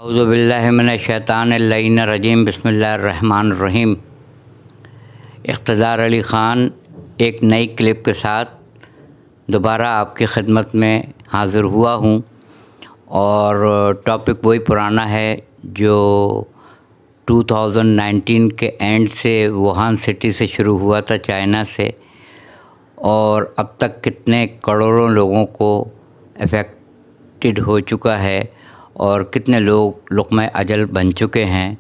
औज़ुबिल्लाहिमिनश्शैतानिर्रजीम बिस्मिल्लाहिर्रहमानिर्रहीम। इक़्तिदार अली ख़ान एक नई क्लिप के साथ दोबारा आपकी खिदमत में हाज़िर हुआ हूँ और टॉपिक वही पुराना है जो 2019 के एंड से वुहान सिटी से शुरू हुआ था, चाइना से, और अब तक कितने करोड़ों लोगों को अफेक्टेड हो चुका है और कितने लोग लुक़्मा अजल बन चुके हैं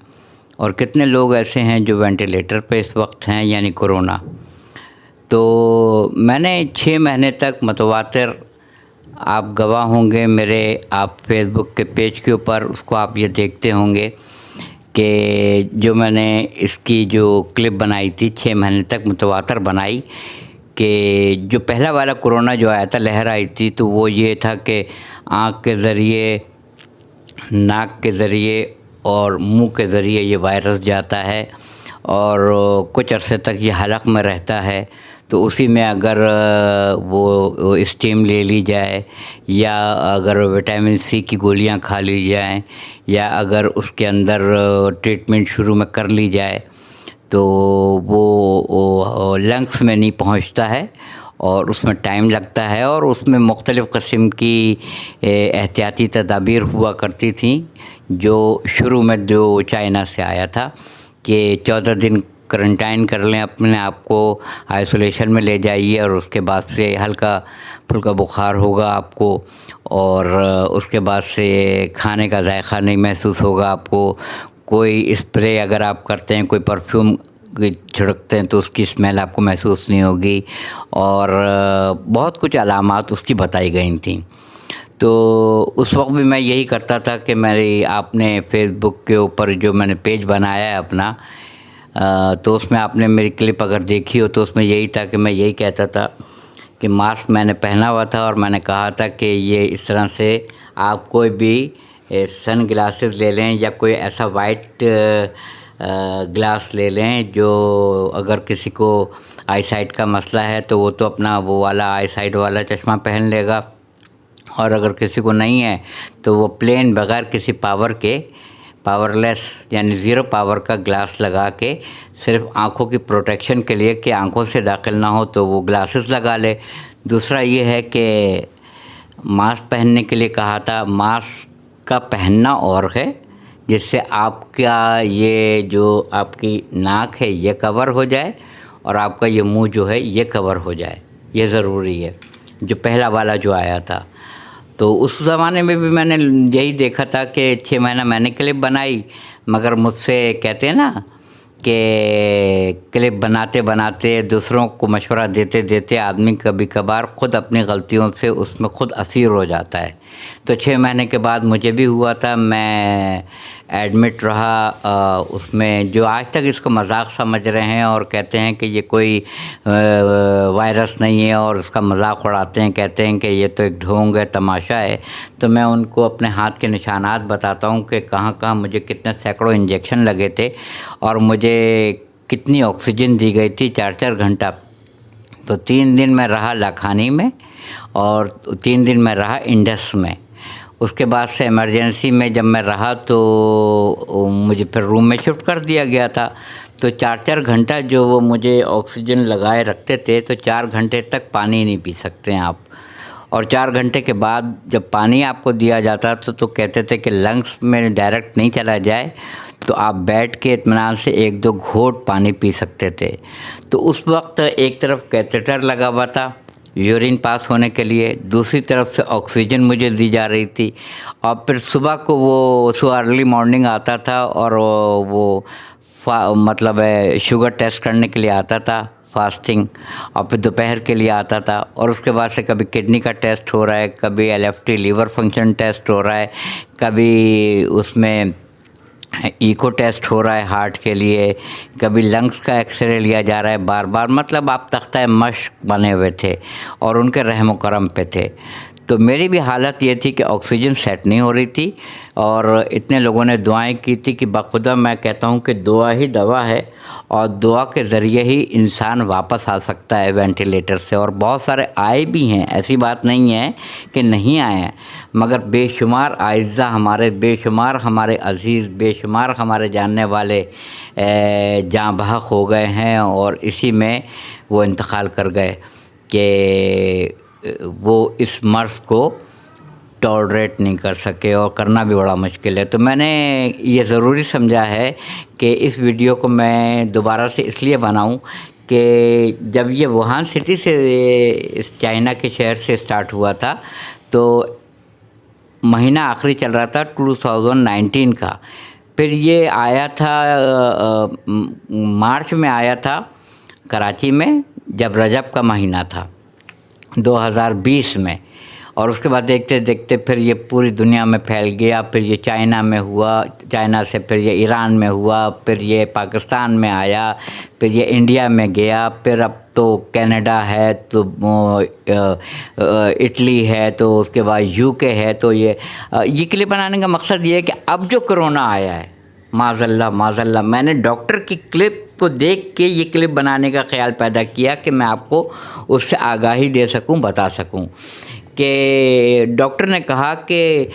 और कितने लोग ऐसे हैं जो वेंटिलेटर पे इस वक्त हैं, यानी कोरोना। तो मैंने 6 महीने तक मुतवातिर, आप गवाह होंगे मेरे, आप फेसबुक के पेज के ऊपर उसको आप ये देखते होंगे कि जो मैंने इसकी जो क्लिप बनाई थी 6 महीने तक मुतवातिर बनाई कि जो पहला वाला कोरोना जो आया था, लहर आई थी, तो वो ये था कि आँख के ज़रिए, नाक के ज़रिए और मुंह के ज़रिए ये वायरस जाता है और कुछ अरसे तक ये हलक में रहता है। तो उसी में अगर वो स्टीम ले ली जाए या अगर विटामिन सी की गोलियां खा ली जाएं या अगर उसके अंदर ट्रीटमेंट शुरू में कर ली जाए तो वो लंग्स में नहीं पहुंचता है और उसमें टाइम लगता है और उसमें मुख्तलिफ़ किस्म की एहतियाती तदाबीर हुआ करती थी जो शुरू में जो चाइना से आया था कि 14 दिन क्वारंटाइन कर लें अपने आप को, आइसोलेशन में ले जाइए और उसके बाद से हल्का फुल्का बुखार होगा आपको और उसके बाद से खाने का जायका नहीं महसूस होगा आपको। कोई स्प्रे अगर आप करते हैं, कोई परफ्यूम छिड़कते हैं तो उसकी स्मेल आपको महसूस नहीं होगी और बहुत कुछ अलामात उसकी बताई गई थी। तो उस वक्त भी मैं यही करता था कि मेरी, आपने फेसबुक के ऊपर जो मैंने पेज बनाया है अपना, तो उसमें आपने मेरी क्लिप अगर देखी हो तो उसमें यही था कि मैं यही कहता था कि मास्क मैंने पहना हुआ था और मैंने कहा था कि ये इस तरह से आप कोई भी सन ग्लासेस ले लें या कोई ऐसा वाइट ग्लास ले लें जो, अगर किसी को आई साइट का मसला है तो वो तो अपना वो वाला आई साइट वाला चश्मा पहन लेगा और अगर किसी को नहीं है तो वो प्लेन बग़ैर किसी पावर के, पावरलेस यानी ज़ीरो पावर का ग्लास लगा के सिर्फ आँखों की प्रोटेक्शन के लिए कि आँखों से दाखिल ना हो तो वो ग्लासेस लगा ले। दूसरा ये है कि मास्क पहनने के लिए कहा था, मास्क का पहनना और है जिससे आपका ये जो आपकी नाक है ये कवर हो जाए और आपका ये मुंह जो है ये कवर हो जाए, ये ज़रूरी है, जो पहला वाला जो आया था। तो उस ज़माने में भी मैंने यही देखा था कि 6 महीना मैंने क्लिप बनाई, मगर मुझसे कहते हैं ना कि क्लिप बनाते बनाते, दूसरों को मशवरा देते देते आदमी कभी कभार ख़ुद अपनी गलतियों से उसमें ख़ुद असीर हो जाता है। तो 6 महीने के बाद मुझे भी हुआ था, मैं एडमिट रहा उसमें। जो आज तक इसको मजाक समझ रहे हैं और कहते हैं कि ये कोई वायरस नहीं है और उसका मजाक उड़ाते हैं, कहते हैं कि ये तो एक ढोंग है, तमाशा है, तो मैं उनको अपने हाथ के निशानात बताता हूँ कि कहाँ कहाँ मुझे कितने सैकड़ों इंजेक्शन लगे थे और मुझे कितनी ऑक्सीजन दी गई थी, 4-4 घंटा। तो 3 दिन मैं रहा लाखानी में और 3 दिन मैं रहा इंडस में। उसके बाद से इमरजेंसी में जब मैं रहा तो मुझे फिर रूम में शिफ्ट कर दिया गया था। तो 4-4 घंटा जो वो मुझे ऑक्सीजन लगाए रखते थे, तो 4 घंटे तक पानी नहीं पी सकते हैं आप, और 4 घंटे के बाद जब पानी आपको दिया जाता तो कहते थे कि लंग्स में डायरेक्ट नहीं चला जाए तो आप बैठ के इत्मीनान से 1-2 घोंट पानी पी सकते थे। तो उस वक्त एक तरफ कैथेटर लगा हुआ था यूरिन पास होने के लिए, दूसरी तरफ से ऑक्सीजन मुझे दी जा रही थी और फिर सुबह को वो अर्ली मॉर्निंग आता था और वो मतलब शुगर टेस्ट करने के लिए आता था, फास्टिंग, और फिर दोपहर के लिए आता था और उसके बाद से कभी किडनी का टेस्ट हो रहा है, कभी LFT लीवर फंक्शन टेस्ट हो रहा है, कभी उसमें इको टेस्ट हो रहा है हार्ट के लिए, कभी लंग्स का एक्सरे लिया जा रहा है बार बार। मतलब आप तख्ता मश्क बने हुए थे और उनके रहम करम पे थे। तो मेरी भी हालत ये थी कि ऑक्सीजन सेट नहीं हो रही थी, और इतने लोगों ने दुआएं की थी कि बखुदा मैं कहता हूँ कि दुआ ही दवा है, और दुआ के ज़रिए ही इंसान वापस आ सकता है वेंटिलेटर से। और बहुत सारे आए भी हैं, ऐसी बात नहीं है कि नहीं आए हैं, मगर बेशुमार आइज़ा हमारे, बेशुमार हमारे अज़ीज़, बेशुमार हमारे जानने वाले जाँ बहक हो गए हैं, और इसी में वो इंतकाल कर गए कि वो इस मर्ज़ को टॉलरेट नहीं कर सके, और करना भी बड़ा मुश्किल है। तो मैंने ये ज़रूरी समझा है कि इस वीडियो को मैं दोबारा से इसलिए बनाऊं कि जब ये वुहान सिटी से, इस चाइना के शहर से स्टार्ट हुआ था, तो महीना आखिरी चल रहा था 2019 का। फिर ये आया था मार्च में आया था कराची में, जब रजब का महीना था 2020 में, और उसके बाद देखते देखते फिर ये पूरी दुनिया में फैल गया। फिर ये चाइना में हुआ, चाइना से फिर ये ईरान में हुआ, फिर ये पाकिस्तान में आया, फिर ये इंडिया में गया, फिर अब तो कनाडा है, तो इटली है, तो उसके बाद यूके है। तो ये क्लिप बनाने का मकसद ये है कि अब जो कोरोना आया है, माज़ल्ला मैंने डॉक्टर की क्लिप को देख के ये क्लिप बनाने का ख़्याल पैदा किया कि मैं आपको उससे आगाही दे सकूं, बता सकूं कि डॉक्टर ने कहा कि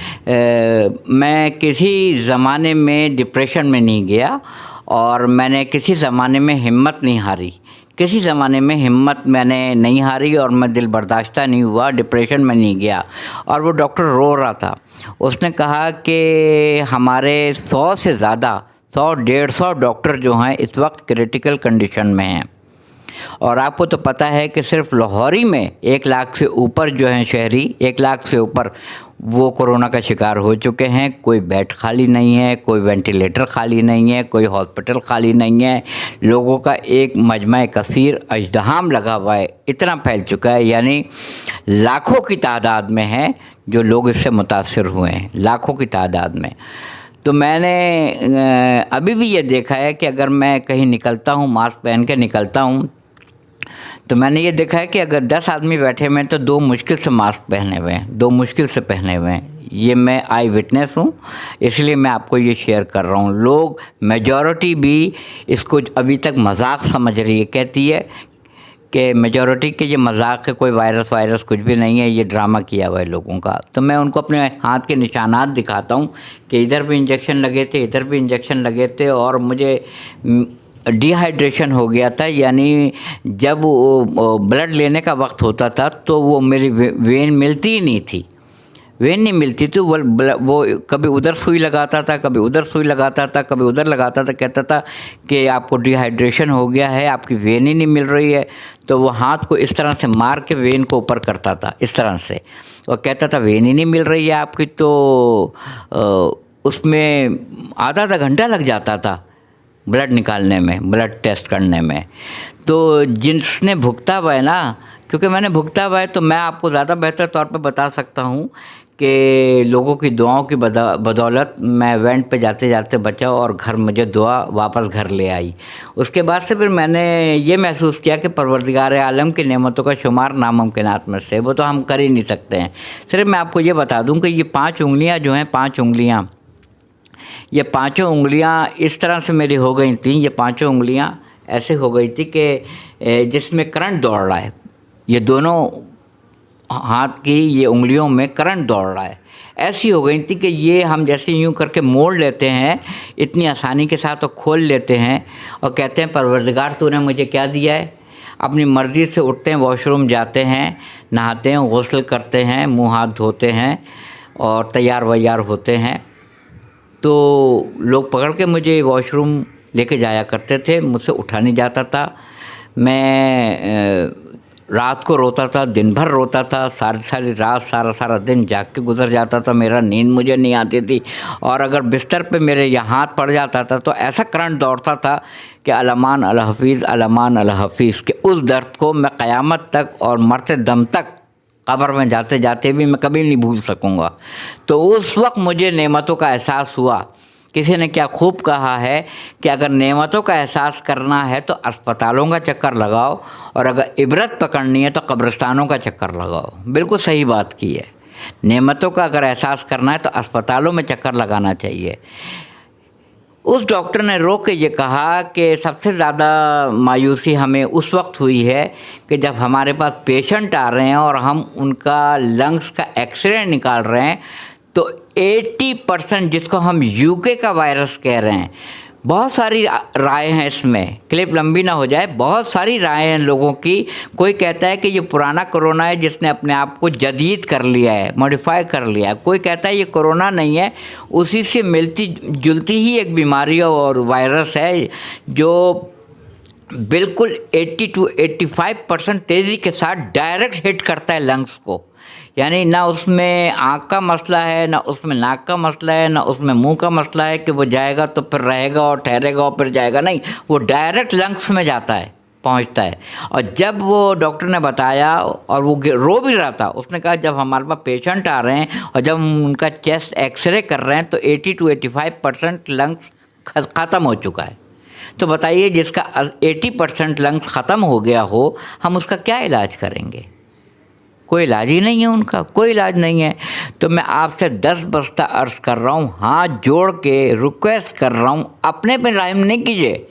मैं किसी ज़माने में डिप्रेशन में नहीं गया, और मैंने किसी ज़माने में हिम्मत नहीं हारी, किसी ज़माने में हिम्मत मैंने नहीं हारी, और मैं दिल बर्दाश्ता नहीं हुआ, डिप्रेशन में नहीं गया। और वो डॉक्टर रो रहा था। उसने कहा कि हमारे 100 से ज़्यादा, 100-150 डॉक्टर जो हैं इस वक्त क्रिटिकल कंडीशन में हैं, और आपको तो पता है कि सिर्फ लाहौर ही में 1 लाख से ऊपर जो हैं शहरी, 1 लाख से ऊपर वो कोरोना का शिकार हो चुके हैं। कोई बेड खाली नहीं है, कोई वेंटिलेटर खाली नहीं है, कोई हॉस्पिटल खाली नहीं है। लोगों का एक मजमा कसीर अजदहाम लगा हुआ है, इतना फैल चुका है, यानी लाखों की तादाद में है जो लोग इससे मुतासिर हुए हैं, लाखों की तादाद में। तो मैंने अभी भी ये देखा है कि अगर मैं कहीं निकलता हूँ, मास्क पहन के निकलता हूँ, तो मैंने ये देखा है कि अगर 10 आदमी बैठे हुए हैं तो 2 मुश्किल से मास्क पहने हुए हैं, 2 मुश्किल से पहने हुए हैं। ये मैं आई विटनेस हूँ, इसलिए मैं आपको ये शेयर कर रहा हूँ। लोग, मेजॉरिटी भी इसको अभी तक मजाक समझ रही है, कहती है कि मेजॉरिटी के ये मजाक है, कोई वायरस कुछ भी नहीं है, ये ड्रामा किया हुआ है लोगों का। तो मैं उनको अपने हाथ के निशानात दिखाता हूँ कि इधर भी इंजेक्शन लगे थे, इधर भी इंजेक्शन लगे थे, और मुझे डिहाइड्रेशन हो गया था, यानी जब वो ब्लड लेने का वक्त होता था तो वो मेरी वेन मिलती ही नहीं थी, वेन नहीं मिलती थी। वो कभी उधर सुई लगाता था, कभी उधर सुई लगाता था, कभी उधर लगाता था, कहता था कि आपको डिहाइड्रेशन हो गया है, आपकी वेन ही नहीं मिल रही है। तो वो हाथ को इस तरह से मार के वेन को ऊपर करता था, इस तरह से, और कहता था वेन ही नहीं मिल रही है आपकी। तो उसमें आधा घंटा लग जाता था ब्लड निकालने में, ब्लड टेस्ट करने में। तो जिसने भुगता हुआ है ना, क्योंकि मैंने भुगता हुआ है, तो मैं आपको ज़्यादा बेहतर तौर पे बता सकता हूँ कि लोगों की दुआओं की बदौलत मैं इवेंट पे जाते जाते बचा, और घर मुझे दुआ वापस घर ले आई। उसके बाद से फिर मैंने ये महसूस किया कि परवरदिगार आलम की नेमतों का शुमार नामुमकिनात में से, वो तो हम कर ही नहीं सकते हैं। सिर्फ मैं आपको ये बता दूँ कि ये 5 उंगलियाँ जो हैं, 5 उंगलियाँ, ये 5 उंगलियाँ इस तरह से मेरी हो गई थी। ये 5 उंगलियाँ ऐसे हो गई थी कि जिसमें करंट दौड़ रहा है, ये दोनों हाथ की ये उंगलियों में करंट दौड़ रहा है। ऐसी हो गई थी कि ये हम जैसे यूँ करके मोड़ लेते हैं इतनी आसानी के साथ, और खोल लेते हैं और कहते हैं परवरदिगार तूने मुझे क्या दिया है। अपनी मर्ज़ी से उठते हैं, वॉशरूम जाते हैं, नहाते हैं, गुस्ल करते हैं, मुँह हाथ धोते हैं और तैयार वैयार होते हैं। तो लोग पकड़ के मुझे वॉशरूम लेके जाया करते थे, मुझसे उठा नहीं जाता था। मैं रात को रोता था, दिन भर रोता था, सारी रात, सारा दिन जाग के गुजर जाता था, मेरा नींद मुझे नहीं आती थी। और अगर बिस्तर पे मेरे यहाँ हाथ पड़ जाता था तो ऐसा करंट दौड़ता था कि अलमान अल हफीज़, अलमान अल हफीज़, के उस दर्द को मैं क़यामत तक और मरते दम तक, कब्र में जाते जाते भी मैं कभी नहीं भूल सकूँगा। तो उस वक्त मुझे नेमतों का एहसास हुआ। किसी ने क्या खूब कहा है कि अगर नेमतों का एहसास करना है तो अस्पतालों का चक्कर लगाओ, और अगर इबरत पकड़नी है तो कब्रिस्तानों का चक्कर लगाओ। बिल्कुल सही बात की है। नेमतों का अगर एहसास करना है तो अस्पतालों में चक्कर लगाना चाहिए। उस डॉक्टर ने रो के ये कहा कि सबसे ज़्यादा मायूसी हमें उस वक्त हुई है कि जब हमारे पास पेशेंट आ रहे हैं और हम उनका लंग्स का एक्सरे निकाल रहे हैं तो 80% जिसको हम यूके का वायरस कह रहे हैं, बहुत सारी राय हैं इसमें, क्लिप लंबी ना हो जाए, बहुत सारी राय हैं लोगों की। कोई कहता है कि ये पुराना कोरोना है जिसने अपने आप को जदीद कर लिया है, मॉडिफाई कर लिया है। कोई कहता है ये कोरोना नहीं है, उसी से मिलती जुलती ही एक बीमारी और वायरस है जो बिल्कुल 80 to 85% तेज़ी के साथ डायरेक्ट हिट करता है लंग्स को। यानी ना उसमें आँख का मसला है, ना उसमें नाक का मसला है, ना उसमें मुंह का मसला है कि वो जाएगा तो फिर रहेगा और ठहरेगा और फिर जाएगा, नहीं, वो डायरेक्ट लंग्स में जाता है, पहुंचता है। और जब वो डॉक्टर ने बताया और वो रो भी रहा था, उसने कहा जब हमारे पास पेशेंट आ रहे हैं और जब उनका चेस्ट एक्सरे कर रहे हैं तो 80 to 85% लंग्स ख़त्म हो चुका है। तो बताइए जिसका 80% लंग्स ख़त्म हो गया हो, हम उसका क्या इलाज करेंगे? कोई इलाज ही नहीं है, उनका कोई इलाज नहीं है। तो मैं आपसे 10 बस्ता अर्ज़ कर रहा हूँ, हाथ जोड़ के रिक्वेस्ट कर रहा हूँ, अपने पे रहम नहीं कीजिए,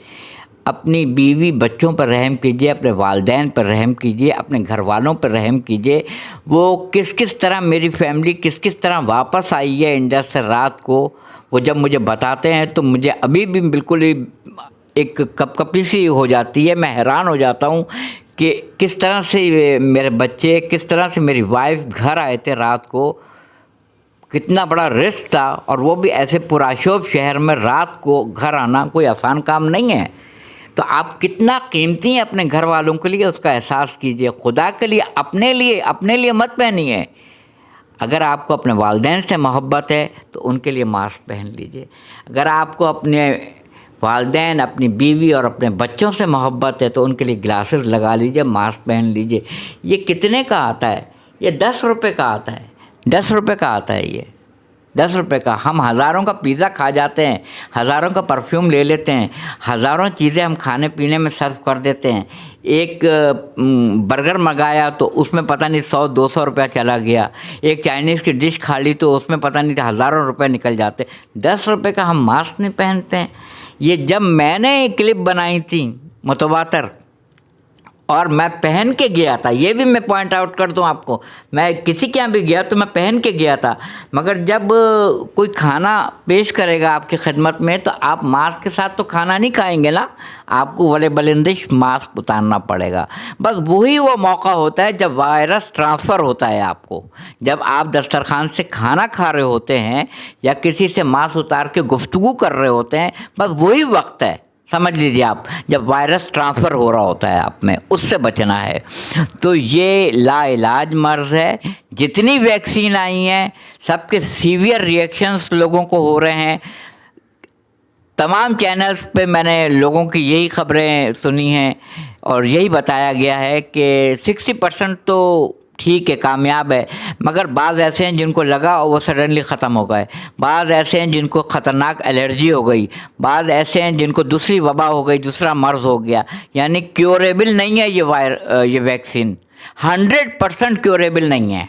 अपनी बीवी बच्चों पर रहम कीजिए, अपने वालिदैन पर रहम कीजिए, अपने घर वालों पर रहम कीजिए। वो किस किस तरह मेरी फैमिली किस किस तरह वापस आई है इंडिया से रात को, वो जब मुझे बताते हैं तो मुझे अभी भी बिल्कुल ही एक कपकपी सी हो जाती है। मैं हैरान हो जाता हूँ कि किस तरह से मेरे बच्चे, किस तरह से मेरी वाइफ घर आए थे रात को, कितना बड़ा रिस्क था, और वो भी ऐसे पुराशोभ शहर में रात को घर आना कोई आसान काम नहीं है। तो आप कितना कीमती हैं अपने घर वालों के लिए, उसका एहसास कीजिए। खुदा के लिए अपने लिए मत पहनिए। अगर आपको अपने वालिदैन से मोहब्बत है तो उनके लिए मास्क पहन लीजिए। अगर आपको अपने वालिदैन, अपनी बीवी और अपने बच्चों से मोहब्बत है तो उनके लिए ग्लासेस लगा लीजिए, मास्क पहन लीजिए। ये कितने का आता है? ये 10 रुपये का आता है, 10 रुपये का आता है, ये 10 रुपये का। हम हज़ारों का पिज़्ज़ा खा जाते हैं, हज़ारों का परफ्यूम ले लेते हैं, हज़ारों चीज़ें हम खाने पीने में सर्व कर देते हैं। एक बर्गर मंगाया तो उसमें पता नहीं 100-200 रुपया चला गया। एक चाइनीज़ की डिश खा ली तो उसमें पता नहीं हज़ारों रुपये निकल जाते। 10 रुपये का हम मास्क नहीं पहनते हैं। ये जब मैंने क्लिप बनाई थी मुतवातर और मैं पहन के गया था, ये भी मैं पॉइंट आउट कर दूं आपको, मैं किसी के यहाँ भी गया तो मैं पहन के गया था, मगर जब कोई खाना पेश करेगा आपकी खिदमत में तो आप मास्क के साथ तो खाना नहीं खाएंगे ना, आपको वले बलिंदिश मास्क उतारना पड़ेगा। बस वही वो मौका होता है जब वायरस ट्रांसफ़र होता है आपको, जब आप दस्तरखान से खाना खा रहे होते हैं या किसी से मास्क उतार के गुफ्तगू कर रहे होते हैं, बस वही वक्त है, समझ लीजिए आप, जब वायरस ट्रांसफ़र हो रहा होता है आप में, उससे बचना है। तो ये लाइलाज मर्ज़ है। जितनी वैक्सीन आई हैं सबके सीवियर रिएक्शंस लोगों को हो रहे हैं। तमाम चैनल्स पे मैंने लोगों की यही खबरें सुनी हैं और यही बताया गया है कि 60% तो ठीक है, कामयाब है, मगर बाज़ ऐसे हैं जिनको लगा और वो सडनली ख़त्म हो गए, बाज़ ऐसे हैं जिनको ख़तरनाक एलर्जी हो गई, बाज़ ऐसे हैं जिनको दूसरी वबा हो गई, दूसरा मर्ज़ हो गया। यानी क्योरेबल नहीं है ये वैक्सीन, 100% क्योरेबल नहीं है।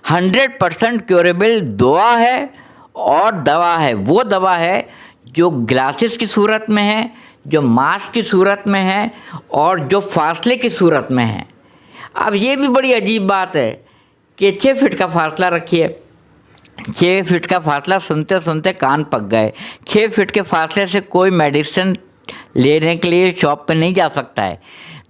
100% क्योरेबल दुआ है और दवा है, वो दवा है जो ग्लासेस की सूरत में है, जो मास्क की सूरत में है और जो फासले की सूरत में है। अब ये भी बड़ी अजीब बात है कि 6 फीट का फासला रखिए। 6 फीट का फासला सुनते सुनते कान पक गए। 6 फीट के फासले से कोई मेडिसिन लेने के लिए शॉप पे नहीं जा सकता है।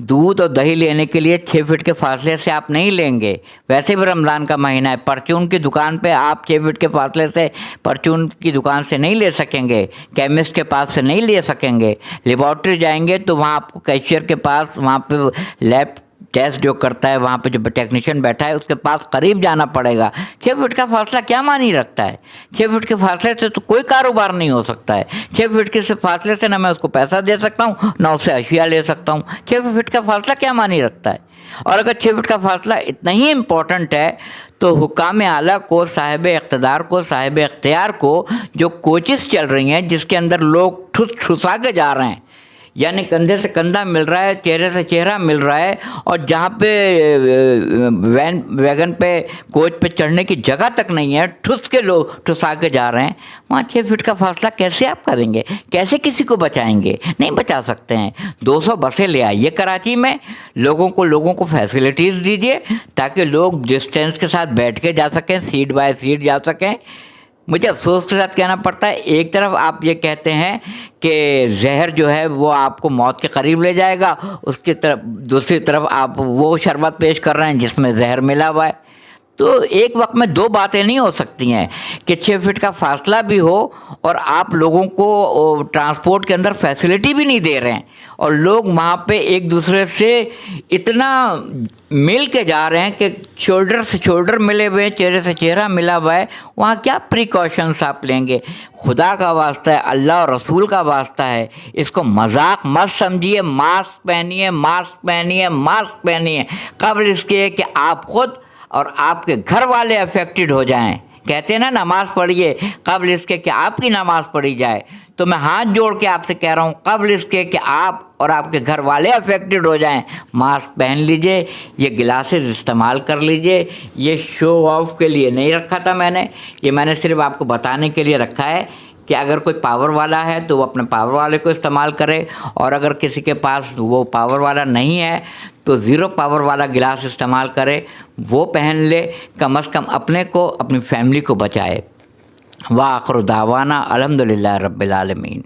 दूध और दही लेने के लिए 6 फीट के फासले से आप नहीं लेंगे। वैसे भी रमज़ान का महीना है, परचून की दुकान पे आप 6 फीट के फासले से परचून की दुकान से नहीं ले सकेंगे, केमिस्ट के पास से नहीं ले सकेंगे। लेबॉर्ट्री जाएंगे तो वहाँ आपको कैशियर के पास, वहाँ पे लैब टेस्ट जो करता है, वहाँ पे जो टेक्नीशियन बैठा है उसके पास करीब जाना पड़ेगा। 6 फीट का फासला क्या मानी रखता है? 6 फीट के फासले से तो कोई कारोबार नहीं हो सकता है। 6 फीट के फासले से ना मैं उसको पैसा दे सकता हूँ, ना उससे अशिया ले सकता हूँ। 6 फीट का फासला क्या मानी रखता है? और अगर 6 फीट का फासला इतना ही इम्पोर्टेंट है तो हुकाम आला को, साहिब इक़्तिदार को, साहिब इख्तियार को, जो कोचिज़ चल रही हैं जिसके अंदर लोग ठुस ठुसा के जा रहे हैं, यानी कंधे से कंधा मिल रहा है, चेहरे से चेहरा मिल रहा है, और जहाँ पे वैगन पे कोच पे चढ़ने की जगह तक नहीं है, ठुस के लोग ठुसा के जा रहे हैं, वहाँ 6 फीट का फासला कैसे आप करेंगे? कैसे किसी को बचाएंगे? नहीं बचा सकते हैं। 200 बसें ले आइए कराची में, लोगों को फैसिलिटीज़ दीजिए ताकि लोग डिस्टेंस के साथ बैठ के जा सकें, सीट बाय सीट जा सकें। मुझे अफसोस के साथ कहना पड़ता है, एक तरफ आप ये कहते हैं कि जहर जो है वो आपको मौत के करीब ले जाएगा, उसकी तरफ दूसरी तरफ आप वो शरबत पेश कर रहे हैं जिसमें जहर मिला हुआ है। तो एक वक्त में दो बातें नहीं हो सकती हैं कि 6 फीट का फासला भी हो और आप लोगों को ट्रांसपोर्ट के अंदर फैसिलिटी भी नहीं दे रहे हैं, और लोग वहाँ पे एक दूसरे से इतना मिल के जा रहे हैं कि शोल्डर से शोल्डर मिले हुए हैं, चेहरे से चेहरा मिला हुआ है। वहाँ क्या प्रिकॉशंस आप लेंगे? खुदा का वास्ता है, अल्लाह और रसूल का वास्ता है, इसको मजाक मत समझिए। मास्क पहनिए, मास्क पहनिए, मास्क पहनिए, कबल इसके कि आप खुद और आपके घर वाले अफेक्टेड हो जाएं। कहते हैं ना, नमाज़ पढ़िए कबल इसके कि आपकी नमाज़ पढ़ी जाए। तो मैं हाथ जोड़ के आपसे कह रहा हूँ, कबल इसके कि आप और आपके घर वाले अफेक्टेड हो जाएं, मास्क पहन लीजिए, ये गिलासेस इस्तेमाल कर लीजिए। ये शो ऑफ के लिए नहीं रखा था मैंने, ये मैंने सिर्फ आपको बताने के लिए रखा है कि अगर कोई पावर वाला है तो वो अपने पावर वाले को इस्तेमाल करे, और अगर किसी के पास वो पावर वाला नहीं है तो ज़ीरो पावर वाला गिलास इस्तेमाल करे, वो पहन ले, कम से कम अपने को, अपनी फैमिली को बचाए। व आखिर दावाना अल्हम्दुलिल्लाह रब्बिल आलमीन।